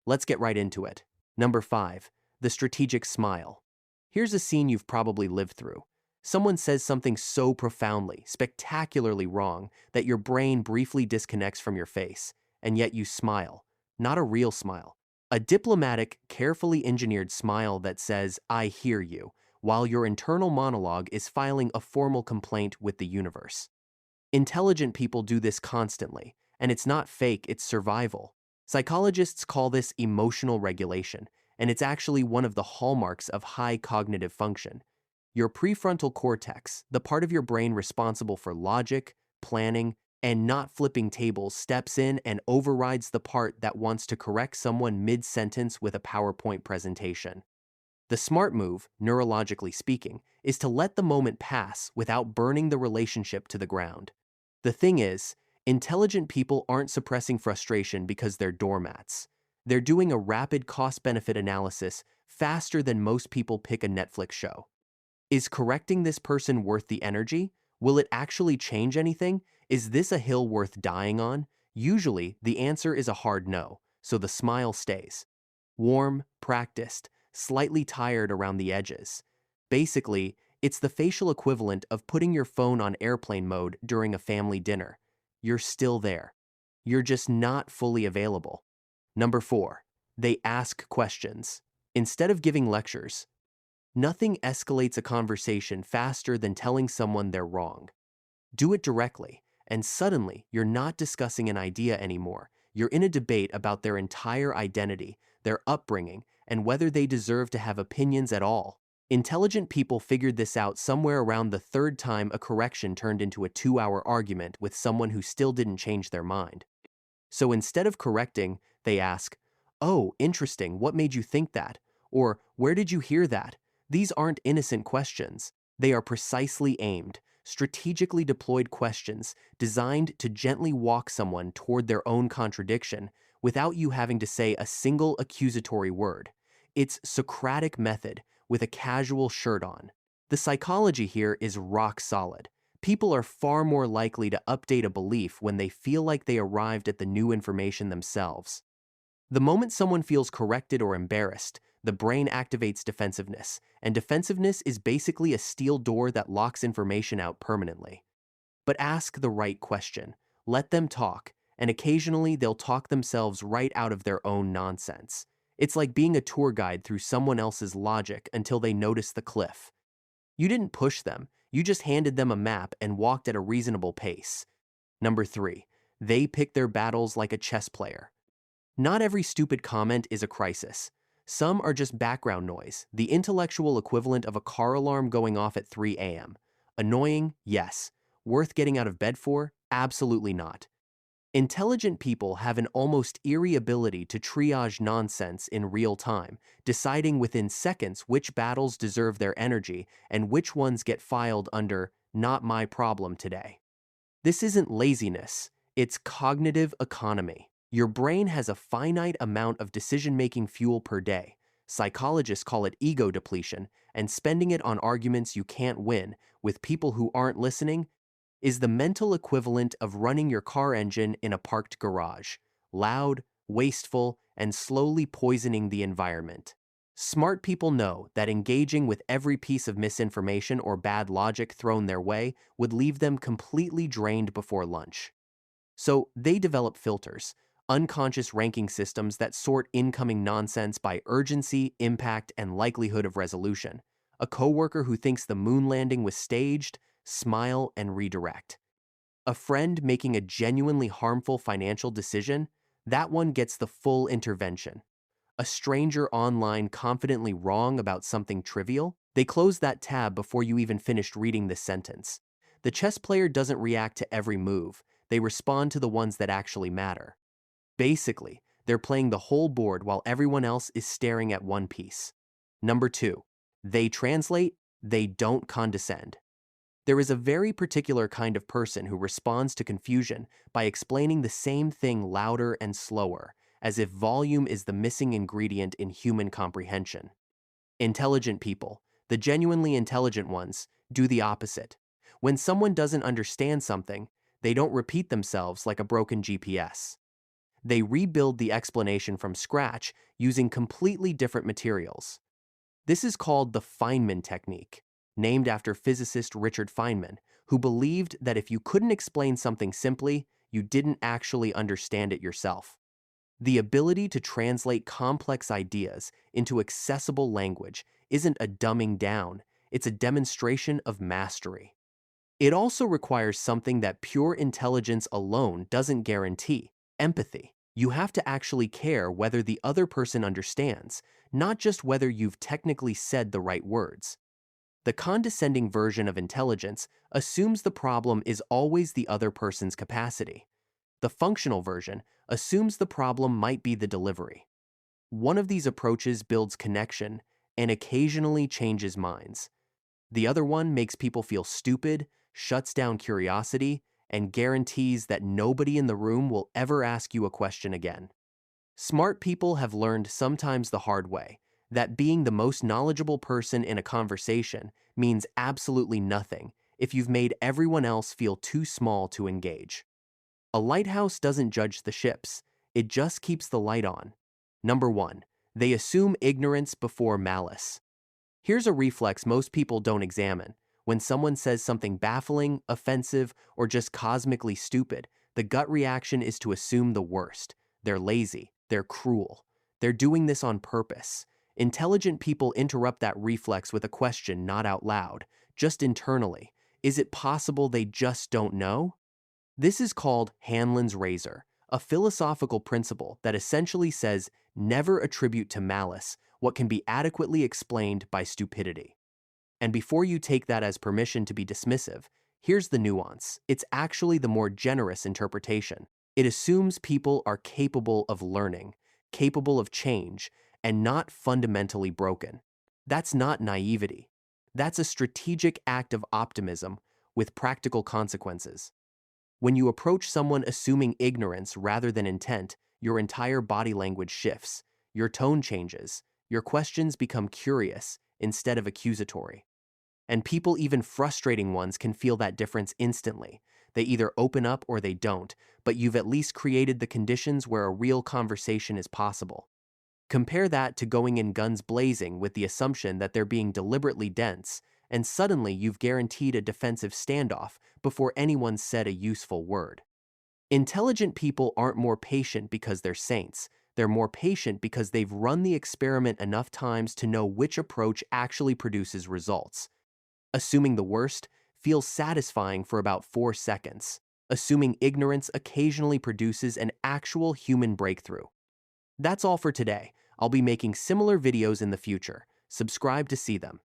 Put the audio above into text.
Let's get right into it. Number 5. The strategic smile. Here's a scene you've probably lived through. Someone says something so profoundly, spectacularly wrong that your brain briefly disconnects from your face, and yet you smile. Not a real smile. A diplomatic, carefully engineered smile that says, "I hear you," while your internal monologue is filing a formal complaint with the universe. Intelligent people do this constantly, and it's not fake, it's survival. Psychologists call this emotional regulation, and it's actually one of the hallmarks of high cognitive function. Your prefrontal cortex, the part of your brain responsible for logic, planning, and not flipping tables, steps in and overrides the part that wants to correct someone mid-sentence with a PowerPoint presentation. The smart move, neurologically speaking, is to let the moment pass without burning the relationship to the ground. The thing is, intelligent people aren't suppressing frustration because they're doormats. They're doing a rapid cost-benefit analysis faster than most people pick a Netflix show. Is correcting this person worth the energy? Will it actually change anything? Is this a hill worth dying on? Usually, the answer is a hard no, so the smile stays. Warm, practiced, slightly tired around the edges. Basically, it's the facial equivalent of putting your phone on airplane mode during a family dinner. You're still there. You're just not fully available. Number 4. They ask questions. Instead of giving lectures, nothing escalates a conversation faster than telling someone they're wrong. Do it directly, and suddenly you're not discussing an idea anymore. You're in a debate about their entire identity, their upbringing, and whether they deserve to have opinions at all. Intelligent people figured this out somewhere around the third time a correction turned into a 2-hour argument with someone who still didn't change their mind. So instead of correcting, they ask, "Oh, interesting, what made you think that?" Or, "Where did you hear that?" These aren't innocent questions. They are precisely aimed, strategically deployed questions designed to gently walk someone toward their own contradiction without you having to say a single accusatory word. It's Socratic method with a casual shirt on. The psychology here is rock solid. People are far more likely to update a belief when they feel like they arrived at the new information themselves. The moment someone feels corrected or embarrassed, the brain activates defensiveness, and defensiveness is basically a steel door that locks information out permanently. But ask the right question, let them talk, and occasionally they'll talk themselves right out of their own nonsense. It's like being a tour guide through someone else's logic until they notice the cliff. You didn't push them, you just handed them a map and walked at a reasonable pace. Number 3. They pick their battles like a chess player. Not every stupid comment is a crisis. Some are just background noise, the intellectual equivalent of a car alarm going off at 3 a.m. Annoying? Yes. Worth getting out of bed for? Absolutely not. Intelligent people have an almost eerie ability to triage nonsense in real time, deciding within seconds which battles deserve their energy and which ones get filed under "not my problem today." This isn't laziness, it's cognitive economy. Your brain has a finite amount of decision-making fuel per day. Psychologists call it ego depletion, and spending it on arguments you can't win with people who aren't listening is the mental equivalent of running your car engine in a parked garage. Loud, wasteful, and slowly poisoning the environment. Smart people know that engaging with every piece of misinformation or bad logic thrown their way would leave them completely drained before lunch. So they develop filters, unconscious ranking systems that sort incoming nonsense by urgency, impact, and likelihood of resolution. A coworker who thinks the moon landing was staged, smile and redirect. A friend making a genuinely harmful financial decision, that one gets the full intervention. A stranger online confidently wrong about something trivial, they close that tab before you even finished reading the sentence. The chess player doesn't react to every move, they respond to the ones that actually matter. Basically, they're playing the whole board while everyone else is staring at one piece. Number 2. They translate, they don't condescend. There is a very particular kind of person who responds to confusion by explaining the same thing louder and slower, as if volume is the missing ingredient in human comprehension. Intelligent people, the genuinely intelligent ones, do the opposite. When someone doesn't understand something, they don't repeat themselves like a broken GPS. They rebuild the explanation from scratch using completely different materials. This is called the Feynman technique, named after physicist Richard Feynman, who believed that if you couldn't explain something simply, you didn't actually understand it yourself. The ability to translate complex ideas into accessible language isn't a dumbing down, it's a demonstration of mastery. It also requires something that pure intelligence alone doesn't guarantee: empathy. You have to actually care whether the other person understands, not just whether you've technically said the right words. The condescending version of intelligence assumes the problem is always the other person's capacity. The functional version assumes the problem might be the delivery. One of these approaches builds connection and occasionally changes minds. The other one makes people feel stupid, shuts down curiosity, and guarantees that nobody in the room will ever ask you a question again. Smart people have learned, sometimes the hard way, that being the most knowledgeable person in a conversation means absolutely nothing if you've made everyone else feel too small to engage. A lighthouse doesn't judge the ships, it just keeps the light on. Number 1. They assume ignorance before malice. Here's a reflex most people don't examine. When someone says something baffling, offensive, or just cosmically stupid, the gut reaction is to assume the worst. They're lazy, they're cruel. They're doing this on purpose. Intelligent people interrupt that reflex with a question, not out loud, just internally. Is it possible they just don't know? This is called Hanlon's razor, a philosophical principle that essentially says never attribute to malice what can be adequately explained by stupidity. And before you take that as permission to be dismissive, here's the nuance. It's actually the more generous interpretation. It assumes people are capable of learning, capable of change, and not fundamentally broken. That's not naivety. That's a strategic act of optimism with practical consequences. When you approach someone assuming ignorance rather than intent, your entire body language shifts, your tone changes, your questions become curious instead of accusatory. And people, even frustrating ones, can feel that difference instantly. They either open up or they don't, but you've at least created the conditions where a real conversation is possible. Compare that to going in guns blazing with the assumption that they're being deliberately dense, and suddenly you've guaranteed a defensive standoff before anyone said a useful word. Intelligent people aren't more patient because they're saints. They're more patient because they've run the experiment enough times to know which approach actually produces results. Assuming the worst feels satisfying for about 4 seconds. Assuming ignorance occasionally produces an actual human breakthrough. That's all for today. I'll be making similar videos in the future. Subscribe to see them.